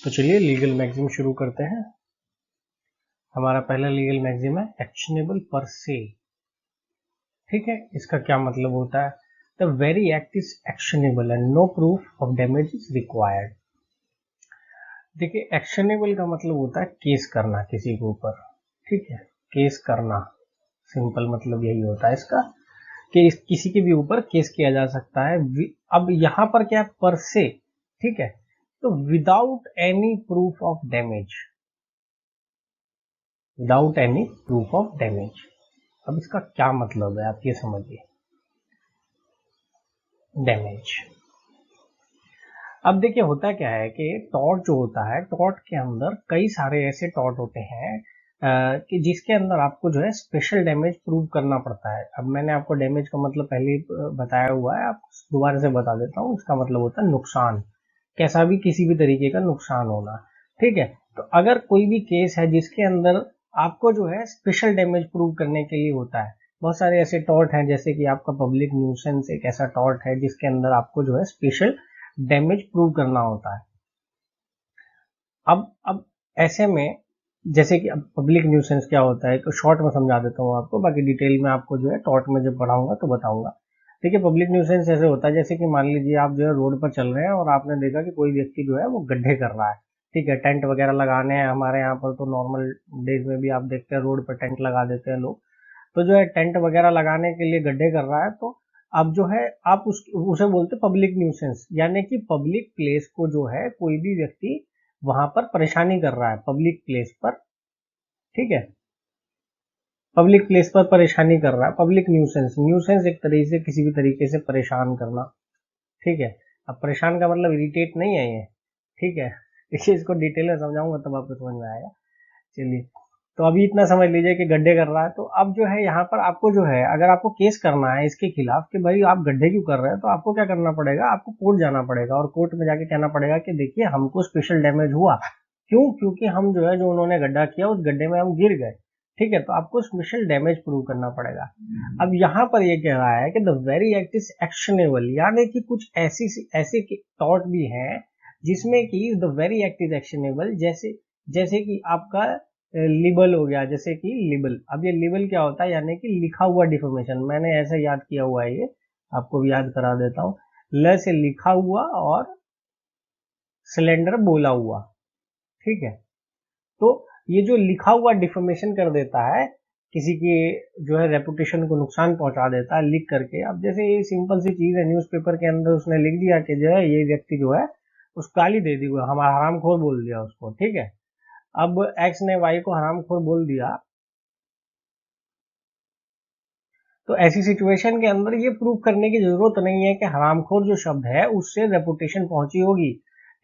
तो चलिए legal maxim शुरू करते हैं। हमारा पहला लीगल मैक्सिम है एक्शनेबल पर से। ठीक है, इसका क्या मतलब होता है? The very act is actionable and no proof of damage is required. देखिए, एक्शनेबल का मतलब होता है केस करना किसी के ऊपर। ठीक है, केस करना सिंपल मतलब यही होता है इसका कि किसी के भी ऊपर केस किया जा सकता है। अब यहां पर क्या पर से, ठीक है, तो without any proof of damage, without any proof of damage. अब इसका क्या मतलब है आप ये समझिए। डैमेज, अब देखिए होता क्या है कि टॉर्ट जो होता है, टॉर्ट के अंदर कई सारे ऐसे टॉर्ट होते हैं कि जिसके अंदर आपको जो है स्पेशल डैमेज प्रूव करना पड़ता है। अब मैंने आपको डैमेज का मतलब पहले ही बताया हुआ है, आप दोबारा से बता देता हूँ। इसका मतलब होता है नुकसान, कैसा भी किसी भी तरीके का नुकसान होना। ठीक है, तो अगर कोई भी केस है जिसके अंदर आपको जो है स्पेशल डैमेज प्रूव करने के लिए होता है, बहुत सारे ऐसे टॉर्ट हैं, जैसे कि आपका पब्लिक न्यूसेंस एक ऐसा टॉर्ट है जिसके अंदर आपको जो है स्पेशल डैमेज प्रूव करना होता है। अब ऐसे में जैसे कि अब पब्लिक न्यूसेंस क्या होता है, तो शॉर्ट में समझा देता हूँ आपको, बाकी डिटेल में आपको जो है टॉर्ट में जब पढ़ाऊंगा तो बताऊंगा। देखिए, पब्लिक न्यूसेंस ऐसे होता है जैसे कि मान लीजिए आप जो है रोड पर चल रहे हैं और आपने देखा कि कोई व्यक्ति जो है वो गड्ढे कर रहा है। ठीक है, टेंट वगैरह लगाने हैं, हमारे यहाँ पर तो नॉर्मल डेज में भी आप देखते हैं रोड पर टेंट लगा देते हैं लोग। तो जो है टेंट वगैरह लगाने के लिए गड्ढे कर रहा है, तो अब जो है आप उसे बोलते पब्लिक न्यूसेंस, यानी कि पब्लिक प्लेस को जो है कोई भी व्यक्ति वहां पर परेशानी कर रहा है पब्लिक प्लेस पर। ठीक है, पब्लिक प्लेस पर परेशानी कर रहा है, पब्लिक न्यूसेंस। न्यूसेंस एक तरीके से किसी भी तरीके से परेशान करना। ठीक है, अब परेशान का मतलब इरिटेट नहीं है ये। ठीक है, देखिए इसको डिटेल में समझाऊंगा तब आपको समझ में आएगा। चलिए, तो अभी इतना समझ लीजिए कि गड्ढे कर रहा है। तो अब जो है यहाँ पर आपको जो है, अगर आपको केस करना है इसके खिलाफ कि भाई आप गड्ढे क्यों कर रहे हैं, तो आपको क्या करना पड़ेगा, आपको कोर्ट जाना पड़ेगा और कोर्ट में जाके कहना पड़ेगा कि देखिए हमको स्पेशल डैमेज हुआ। क्यों? क्योंकि हम जो है, जो उन्होंने गड्ढा किया उस गड्ढे में हम गिर गए। ठीक है, तो आपको स्पेशल डैमेज प्रूव करना पड़ेगा। अब यहाँ पर ये कह रहा है कि the very act is actionable, यानी कि कुछ ऐसी ऐसे टॉर्ट भी हैं जिसमें कि the very act is actionable. जैसे जैसे कि आपका लिबल हो गया, जैसे कि लिबल। अब ये लिबल क्या होता है, यानी कि लिखा हुआ डिफॉर्मेशन। मैंने ऐसा याद किया हुआ है, ये आपको भी याद करा देता हूँ। ल से लिखा हुआ और सिलेंडर बोला हुआ। ठीक है, तो ये जो लिखा हुआ डिफॉर्मेशन कर देता है, किसी की जो है रेपुटेशन को नुकसान पहुंचा देता है लिख करके। अब जैसे ये सिंपल सी चीज है, न्यूज़पेपर के अंदर उसने लिख दिया कि जो है ये व्यक्ति जो है उस गाली दे दी, हमारा हरामखोर बोल दिया उसको। ठीक है, अब एक्स ने वाई को हरामखोर बोल दिया, तो ऐसी सिचुएशन के अंदर ये प्रूव करने की जरूरत नहीं है कि हरामखोर जो शब्द है उससे रेपुटेशन पहुंची होगी।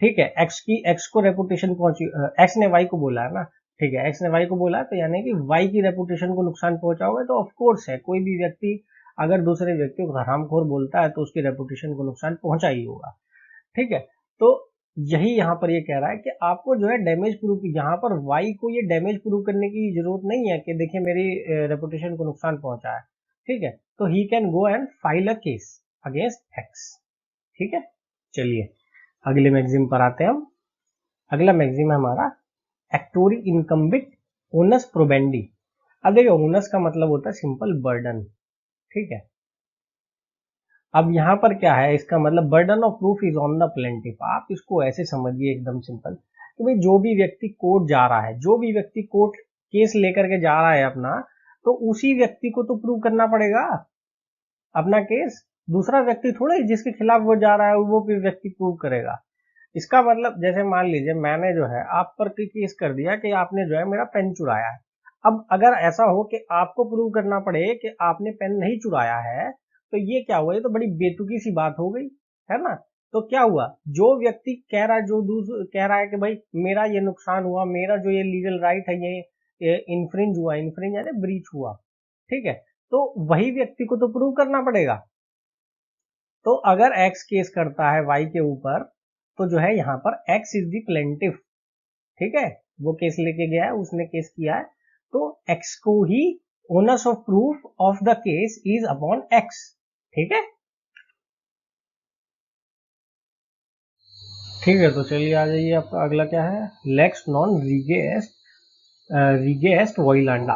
ठीक है, एक्स को रेपुटेशन पहुंची, एक्स ने वाई को बोला है ना। ठीक है, एक्स ने वाई को बोला, तो यानी कि वाई की रेपुटेशन को नुकसान पहुंचा होगा। तो ऑफ कोर्स है, कोई भी व्यक्ति अगर दूसरे व्यक्ति को हरामखोर बोलता है तो उसकी रेपुटेशन को नुकसान पहुंचा ही होगा। ठीक है, तो यही यहाँ पर ये कह रहा है कि आपको जो है डैमेज प्रूफ, यहाँ पर वाई को ये डैमेज प्रूव करने की जरूरत नहीं है कि देखिए मेरी रेपुटेशन को नुकसान पहुंचा है। ठीक है, तो he can go and file a case against x. ठीक है, चलिए अगले मैगजीम पर आते हैं हम। अगला मैगजीम है हमारा एक्टोरी इनकम्बिट ओनस प्रोबेंडी। अब देखिए, ओनस का मतलब होता है सिंपल बर्डन। ठीक है, अब यहाँ पर क्या है, इसका मतलब burden of proof is on the plaintiff. आप इसको ऐसे समझिए एकदम सिंपल कि भाई जो भी व्यक्ति कोर्ट जा रहा है, जो भी व्यक्ति कोर्ट केस लेकर के जा रहा है अपना, तो उसी व्यक्ति को तो प्रूव करना पड़ेगा अपना केस। दूसरा व्यक्ति थोड़ा जिसके खिलाफ वो जा रहा है वो भी व्यक्ति प्रूव करेगा। इसका मतलब जैसे मान लीजिए मैंने जो है आप पर केस कर दिया कि आपने जो है मेरा पेन चुराया है। अब अगर ऐसा हो कि आपको प्रूव करना पड़े कि आपने पेन नहीं चुराया है, तो ये क्या हुआ, ये तो बड़ी बेतुकी सी बात हो गई, है ना। तो क्या हुआ, जो व्यक्ति कह रहा है, जो कह रहा है कि भाई मेरा ये नुकसान हुआ, मेरा जो ये लीगल राइट है ये इन्फ्रिंज हुआ, इन्फ्रिंज यानी ब्रीच हुआ। ठीक है, तो वही व्यक्ति को तो प्रूव करना पड़ेगा। तो अगर एक्स केस करता है वाई के ऊपर, तो जो है यहाँ पर एक्स इज द प्लेंटिफ। ठीक है, वो केस लेके गया है, उसने केस किया है, तो एक्स को ही onus of proof of the case is upon X. ठीक है, ठीक है, तो चलिए आ जाइए, आपका अगला क्या है, लेक्स नॉन रिगेस्ट वॉइलांडा।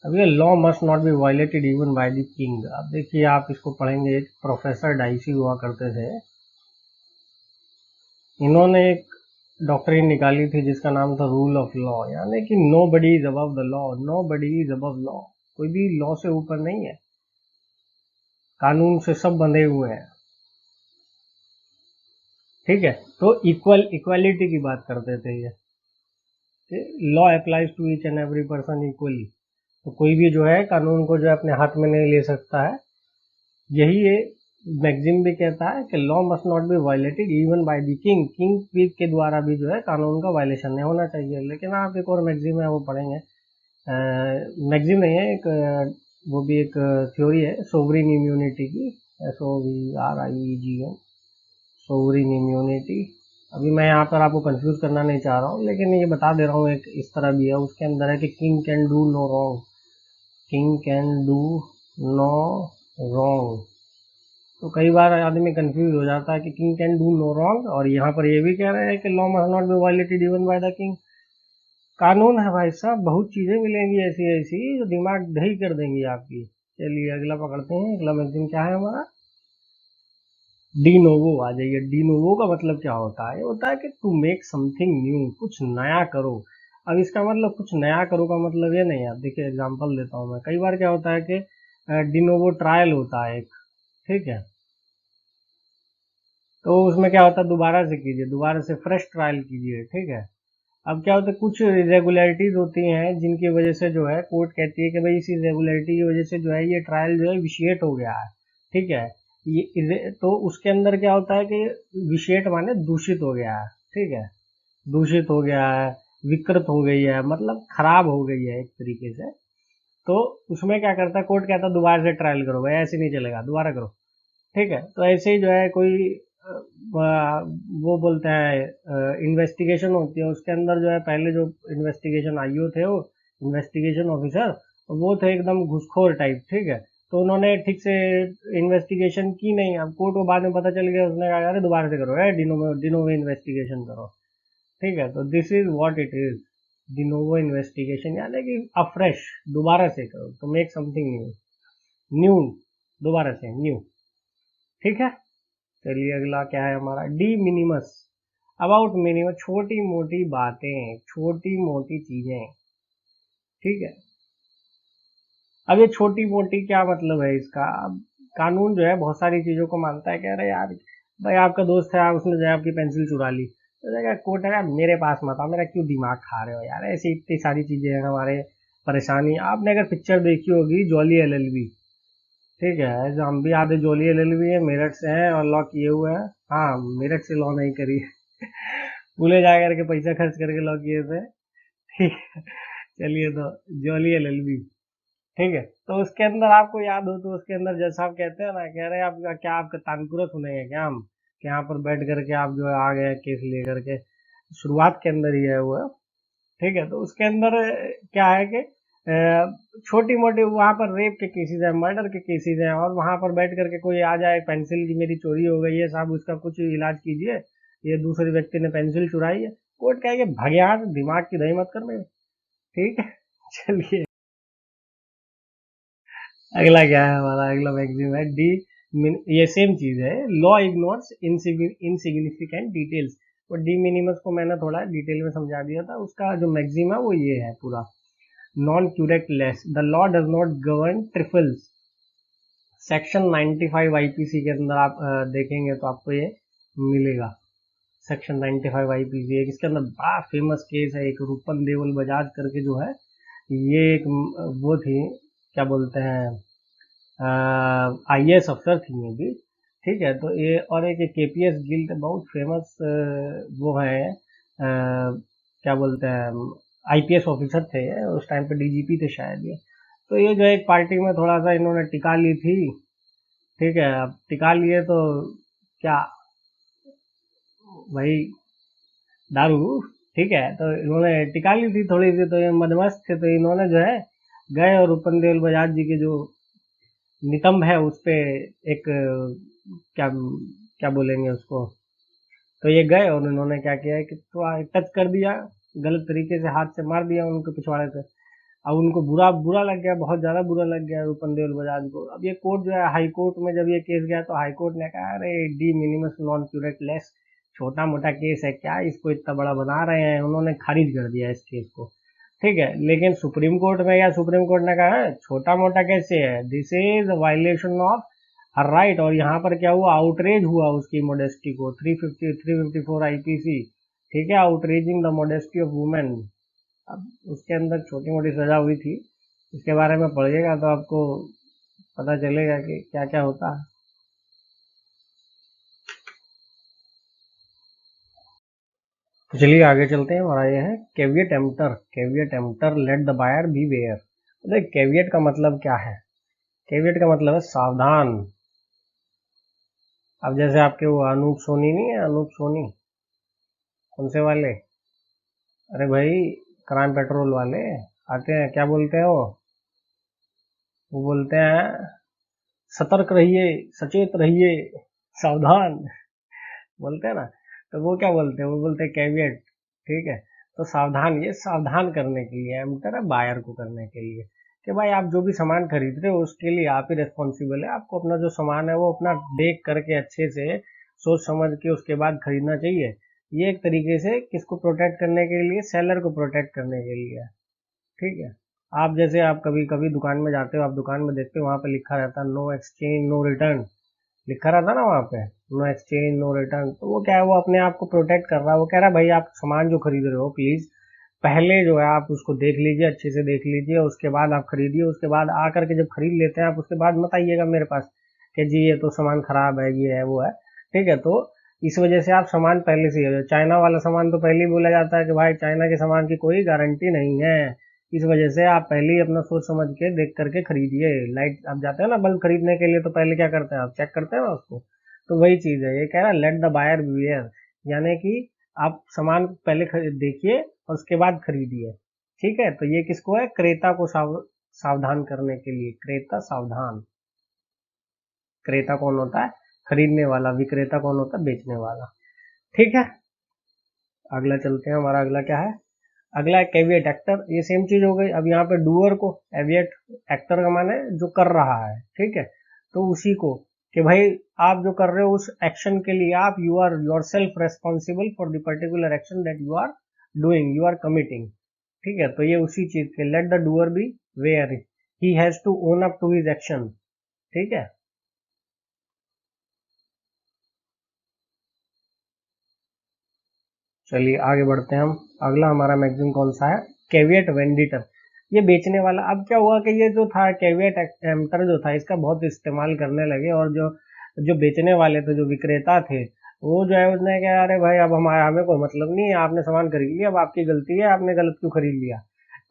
अब ये law must not be violated even by the king. अब देखिए आप इसको पढ़ेंगे, एक प्रोफेसर डाइसी हुआ करते थे, इन्होंने एक डॉक्ट्रिन निकाली थी जिसका नाम था रूल ऑफ लॉ, यानी कि nobody is above the law, nobody is above law, कोई भी लॉ से ऊपर नहीं है, कानून से सब बंधे हुए हैं। ठीक है, तो इक्वालिटी की बात करते थे ये, law applies to each and every person equally, तो कोई भी जो है कानून को जो है अपने हाथ में नहीं ले सकता है। यही ये मैगजिम भी कहता है कि law must not be violated even by the king, king के द्वारा भी जो है कानून का वायलेशन नहीं होना चाहिए। लेकिन आप एक और मैगजिम है वो पढ़ेंगे, मैगजिम नहीं है, एक वो भी एक थ्योरी है सोवरिन इम्यूनिटी की, SOVRIEGN, सोवरिन इम्यूनिटी। अभी मैं यहाँ पर आपको कंफ्यूज करना नहीं चाह रहा हूँ, लेकिन ये बता दे रहा हूँ, एक इस तरह भी है, उसके अंदर है कि king can do no wrong, king can do no wrong. तो कई बार आदमी कंफ्यूज हो जाता है कि king can do no wrong, और यहाँ पर ये भी कह रहे हैं कि law must not be violated even by the king. कानून है भाई साहब, बहुत चीजें मिलेंगी ऐसी ऐसी जो दिमाग दही कर देंगी आपकी। चलिए अगला पकड़ते हैं, अगला मैगजीन क्या है हमारा, डीनोवो। आ जाइए, डीनोवो का मतलब क्या होता है, ये होता है कि टू मेक समथिंग न्यू, कुछ नया करो। अब इसका मतलब कुछ नया करो का मतलब ये नहीं है, देखिए एग्जांपल देता हूँ मैं, कई बार क्या होता है कि डीनोवो ट्रायल होता है एक, ठीक है, तो उसमें क्या होता है, दोबारा से कीजिए, दोबारा से फ्रेश ट्रायल कीजिए, ठीक है। अब क्या होता है, कुछ इरेगुलरिटीज होती हैं जिनकी वजह से जो है कोर्ट कहती है कि भाई इस इरेगुलरिटी की वजह से जो है ये ट्रायल जो है विशिएट हो गया है, ठीक है। तो उसके अंदर क्या होता है कि विशिएट माने दूषित हो गया है, ठीक है, दूषित हो गया है, विकृत हो गई है, मतलब खराब हो गई है एक तरीके से। तो उसमें क्या करता है कोर्ट, कहता है दोबारा से ट्रायल करो भाई, ऐसे नहीं चलेगा, दोबारा करो, ठीक है। तो ऐसे ही जो है कोई वो बोलते हैं इन्वेस्टिगेशन होती है, उसके अंदर जो है पहले जो इन्वेस्टिगेशन आईओ थे, वो इन्वेस्टिगेशन ऑफिसर, वो थे एकदम घुसखोर टाइप, ठीक है। तो उन्होंने ठीक से इन्वेस्टिगेशन की नहीं, अब कोर्ट को बाद में पता चल गया, उसने कहा अरे दोबारा से करो, डिनोवो इन्वेस्टिगेशन करो, ठीक है। तो this is what it is, de novo investigation, यानी कि अफ्रेश, दोबारा से करो, तो मेक समथिंग न्यू, न्यू, दोबारा से न्यू, ठीक है। चलिए अगला क्या है हमारा, डी मिनिमस, अबाउट मिनिमम, छोटी मोटी बातें, छोटी मोटी चीजें, ठीक है। अब ये छोटी मोटी क्या मतलब है इसका, अब कानून जो है बहुत सारी चीजों को मानता है, कह रहे यार भाई आपका दोस्त है, उसने जो है आपकी पेंसिल चुरा ली, तो देखा कोर्ट है, मेरे पास मत आओ, मेरा क्यों दिमाग खा रहे हो यार, ऐसी इतनी सारी चीजें हैं हमारे परेशानी। आपने अगर पिक्चर देखी होगी जॉली LLB, ठीक है, जो हम भी आधे जोली LLB है, मेरठ से हैं और लॉ किए हुए हैं, हाँ मेरठ से लॉ नहीं करी भूले जा करके पैसा खर्च करके लॉ किए थे, ठीक है। चलिए तो जॉली LLB, ठीक है, तो उसके अंदर आपको याद हो तो उसके अंदर जैसा आप कहते हैं ना, कह रहे हैं आपका क्या, आपका तानपुरा सुनेंगे क्या हम, कि यहाँ पर बैठ करके आप जो है आ गए केस लेकर के, शुरुआत के अंदर ही है वो, ठीक है। तो उसके अंदर क्या है कि छोटी मोटी वहां पर रेप के केसेस हैं, मर्डर के केसेस हैं, और वहां पर बैठ करके कोई आ जाए, पेंसिल की मेरी चोरी हो गई है साहब, उसका कुछ इलाज कीजिए, ये दूसरे व्यक्ति ने पेंसिल चुराई है, कोर्ट कहेगा भगयान दिमाग की दही मत कर मेरे, ठीक है। चलिए अगला क्या है हमारा, अगला मैगजीन है डी, ये सेम चीज है, लॉ इग्नोर्स इनसिग्निफिकेंट डिटेल्स। और डी मिनिमस को मैंने थोड़ा डिटेल में समझा दिया था, उसका जो मैगजीम है वो ये है पूरा, non curate less, the law does not govern trifles. Section 95 IPC के अंदर आप देखेंगे तो आपको ये मिलेगा, सेक्शन 95 IPC। एक इसके अंदर बड़ा फेमस केस है, एक रूपन देवल बजाज करके जो है, ये एक वो थी, क्या बोलते हैं, IAS अफसर थी ये भी, ठीक है। तो ये और एक KPS गिल्ड बहुत फेमस वो है, क्या बोलते हैं, IPS ऑफिसर थे, उस टाइम पे DGP थे शायद ये। तो ये जो एक पार्टी में थोड़ा सा इन्होंने टिका ली थी, ठीक है, अब टिका लिए तो क्या भाई, दारू, ठीक है, तो इन्होंने टिका ली थी थोड़ी सी, तो ये मदमस्त थे, तो इन्होंने जो है गए और रूपन देवल बजाज जी के जो नितंब है उस पे एक क्या क्या बोलेंगे उसको, तो ये गए और उन्होंने क्या किया है कि तो टच कर दिया, गलत तरीके से हाथ से मार दिया उनको पिछवाड़े से। अब उनको बुरा बुरा लग गया, बहुत ज़्यादा बुरा लग गया रूपन देओल बजाज को। अब ये कोर्ट जो है हाई कोर्ट में जब ये केस गया तो हाई कोर्ट ने कहा अरे D minimus non curate less, छोटा मोटा केस है क्या, इसको इतना बड़ा बना रहे हैं, उन्होंने खारिज कर दिया इस केस को। ठीक है, लेकिन सुप्रीम कोर्ट में या सुप्रीम कोर्ट ने कहा है छोटा मोटा कैसे है, this is violation of her right. और यहाँ पर क्या हुआ, आउटरेज हुआ उसकी मोडेस्टी को, 354 आईपीसी। ठीक है, outraging the modesty of women. अब उसके अंदर छोटी मोटी सजा हुई थी, इसके बारे में पढ़िएगा तो आपको पता चलेगा कि क्या क्या होता है। तो चलिए आगे चलते हैं। हमारा ये है caveat emptor. Caveat emptor let the buyer beware. तो कैविएट का मतलब क्या है, कैविएट का मतलब है सावधान। अब जैसे आपके वो अनूप सोनी नहीं है, अनूप सोनी, कौन से वाले, अरे भाई क्राइम पेट्रोल वाले आते हैं, क्या बोलते हैं वो बोलते हैं सतर्क रहिए, सचेत रहिए, सावधान बोलते हैं ना। तो वो क्या बोलते हैं, वो बोलते हैं कैविएट। ठीक है, तो सावधान, ये सावधान करने के लिए एम्प्टर है, बायर को करने के लिए कि भाई आप जो भी सामान खरीद रहे हो उसके लिए आप ही रिस्पॉन्सिबल है। आपको अपना जो सामान है वो अपना देख करके अच्छे से सोच समझ के उसके बाद खरीदना चाहिए। ये एक तरीके से किसको प्रोटेक्ट करने के लिए, सेलर को प्रोटेक्ट करने के लिए है। ठीक है, आप जैसे आप कभी कभी दुकान में जाते हो, आप दुकान में देखते हो वहां पे लिखा रहता है नो एक्सचेंज नो रिटर्न, लिखा रहता ना वहाँ पे, नो एक्सचेंज नो रिटर्न। तो वो क्या है, वो अपने आप को प्रोटेक्ट कर रहा है। वो कह रहा है भाई आप सामान जो खरीद रहे हो प्लीज पहले जो है आप उसको देख लीजिए, अच्छे से देख लीजिए, उसके बाद आप खरीदिए। उसके बाद आकर के जब खरीद लेते हैं आप, उसके बाद मत आइएगा मेरे पास कि जी ये तो सामान खराब है, ये है वो है। ठीक है, तो इस वजह से आप सामान पहले से, चाइना वाला सामान तो पहले ही बोला जाता है कि भाई चाइना के सामान की कोई गारंटी नहीं है। इस वजह से आप पहले ही अपना सोच समझ के देख करके खरीदिए। लाइट आप जाते हैं ना बल्ब खरीदने के लिए, तो पहले क्या करते हैं, आप चेक करते हैं ना उसको। तो वही चीज है, ये कह रहा है लेट द बायर बिवेयर, यानी कि आप सामान पहले देखिए और उसके बाद खरीदिए। ठीक है, तो ये किसको है, क्रेता को सावधान करने के लिए, क्रेता सावधान। क्रेता कौन होता है, खरीदने वाला, विक्रेता कौन होता है, बेचने वाला। ठीक है, अगला चलते हैं। हमारा अगला क्या है, अगला है कैविएट एक्टर। ये सेम चीज हो गई। अब यहाँ पे डूअर को, एविएट एक्टर का माने जो कर रहा है। ठीक है, तो उसी को कि भाई आप जो कर रहे हो उस एक्शन के लिए आप, you are yourself responsible for the particular action that you are doing, you are committing. ठीक है, तो ये उसी चीज के, let the doer beware he has to own up to his action. ठीक है, चलिए आगे बढ़ते हैं हम। अगला हमारा मैगजीन कौन सा है, कैविएट वेंडिटर। ये बेचने वाला। अब क्या हुआ कि ये जो था कैविएट एम्प्टर जो था, इसका बहुत इस्तेमाल करने लगे, और जो जो बेचने वाले थे, जो विक्रेता थे, वो जो है उसने कहा अरे भाई अब हमारा, हमें कोई मतलब नहीं है, आपने सामान खरीद लिया, अब आपकी गलती है, आपने गलत क्यों खरीद लिया।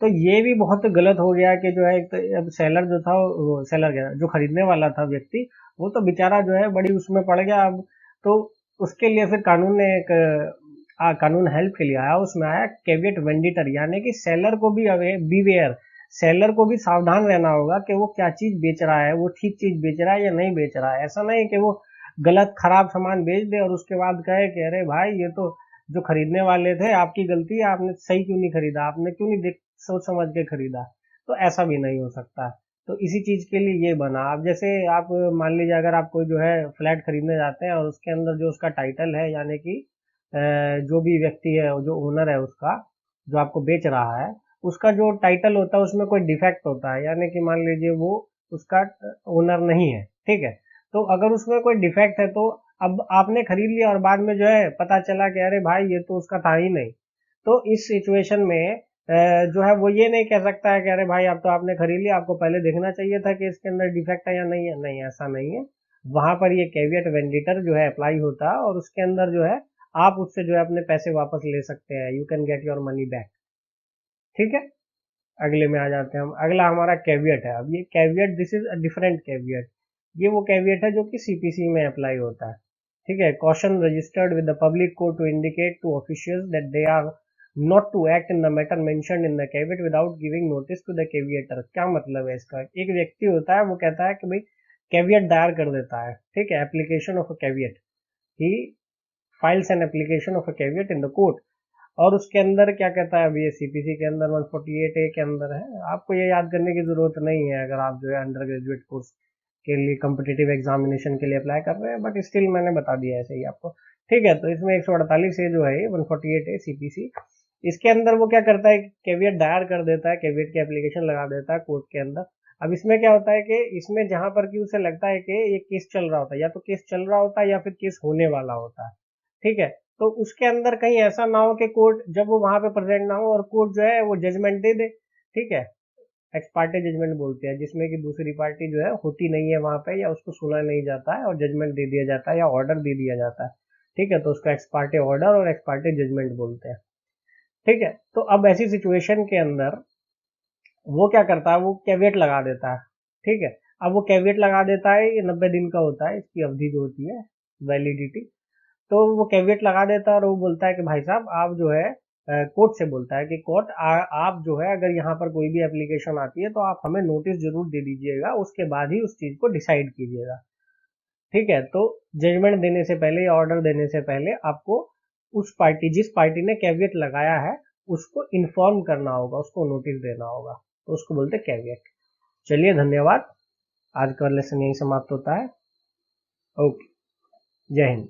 तो ये भी बहुत गलत हो गया कि जो है एक तो अब सेलर जो था, वो सेलर क्या, जो खरीदने वाला था व्यक्ति, वो तो बेचारा जो है बड़ी उसमें पड़ गया। अब तो उसके लिए फिर कानून ने एक कानून हेल्प के लिए आया, उसमें आया कैविएट वेंडिटर, यानी कि सेलर को भी बीवेयर, सेलर को भी सावधान रहना होगा कि वो क्या चीज बेच रहा है, वो ठीक चीज बेच रहा है या नहीं बेच रहा है। ऐसा नहीं कि वो गलत खराब सामान बेच दे और उसके बाद कहे कि अरे भाई ये तो जो खरीदने वाले थे आपकी गलती है, आपने सही क्यों नहीं खरीदा, आपने क्यों नहीं देख सोच समझ के खरीदा। तो ऐसा भी नहीं हो सकता। तो इसी चीज के लिए ये बना। अब जैसे आप मान लीजिए अगर आप कोई जो है फ्लैट खरीदने जाते हैं और उसके अंदर जो उसका टाइटल है, यानी कि जो भी व्यक्ति है, जो ओनर है उसका, जो आपको बेच रहा है, उसका जो टाइटल होता है उसमें कोई डिफेक्ट होता है, यानी कि मान लीजिए वो उसका ओनर नहीं है। ठीक है, तो अगर उसमें कोई डिफेक्ट है तो अब आपने खरीद लिया और बाद में जो है पता चला कि अरे भाई ये तो उसका था ही नहीं। तो इस सिचुएशन में जो है वो ये नहीं कह सकता है कि अरे भाई अब तो आपने खरीद लिया, आपको पहले देखना चाहिए था कि इसके अंदर डिफेक्ट है या नहीं है। नहीं, ऐसा नहीं है। वहां पर ये कैविएट वेंडिटर जो है अप्लाई होता है, और उसके अंदर जो है आप उससे जो है अपने पैसे वापस ले सकते हैं, you can get your money back. ठीक है, अगले में आ जाते हैं हम। अगला हमारा कैविएट है। अब ये caveat, this is a different caveat. ये वो कैविएट है जो कि सीपीसी में अप्लाई होता है। ठीक है, caution registered with the public court to indicate to officials that they are not to act in the matter mentioned in the caveat without giving notice to the caveator. क्या मतलब है इसका, एक व्यक्ति होता है वो कहता है कि भाई कैविएट दायर कर देता है। ठीक है, application of a caveat, he files an application of a caveat in the court. और उसके अंदर क्या कहता है, अभी ये सीपीसी के अंदर 148A के अंदर है, आपको ये याद करने की जरूरत नहीं है अगर आप जो है अंडर ग्रेजुएट कोर्स के लिए कम्पिटिटिव एग्जामिनेशन के लिए अप्लाई कर रहे हैं, बट स्टिल मैंने बता दिया ऐसे ही आपको। ठीक है, तो इसमें 148A जो है 148A सीपीसी, इसके अंदर वो क्या करता है, कैविएट दायर कर देता है, कैविएट की एप्लीकेशन लगा देता है कोर्ट के अंदर। अब इसमें क्या होता है कि इसमें जहां पर कि उसे लगता है कि ये केस चल रहा होता है, या तो केस चल रहा होता है या फिर केस होने वाला होता है। ठीक है, तो उसके अंदर कहीं ऐसा ना हो कि कोर्ट जब वो वहां पे प्रेजेंट ना हो और कोर्ट जो है वो जजमेंट दे दे। ठीक है, एक्स पार्टी जजमेंट बोलते हैं, जिसमें कि दूसरी पार्टी जो है होती नहीं है वहां पे, या उसको सुना नहीं जाता है और जजमेंट दे दिया जाता है या ऑर्डर दे दिया जाता है। ठीक है, तो उसको एक्स पार्टी ऑर्डर और एक्स पार्टी जजमेंट बोलते हैं। ठीक है, तो अब ऐसी सिचुएशन के अंदर वो क्या करता है, वो कैविएट लगा देता है। ठीक है, अब वो कैविएट लगा देता है, ये 90 दिन का होता है इसकी अवधि जो होती है, वैलिडिटी। तो वो कैविएट लगा देता है और वो बोलता है कि भाई साहब आप जो है कोर्ट से बोलता है कि कोर्ट आप जो है अगर यहाँ पर कोई भी एप्लीकेशन आती है तो आप हमें नोटिस जरूर दे दीजिएगा, उसके बाद ही उस चीज को डिसाइड कीजिएगा। ठीक है, तो जजमेंट देने से पहले या ऑर्डर देने से पहले आपको उस पार्टी, जिस पार्टी ने कैविएट लगाया है, उसको इन्फॉर्म करना होगा, उसको नोटिस देना होगा, तो उसको बोलते हैं कैविएट। चलिए, धन्यवाद। आज का लेसन यही समाप्त होता है। ओके, जय हिंद।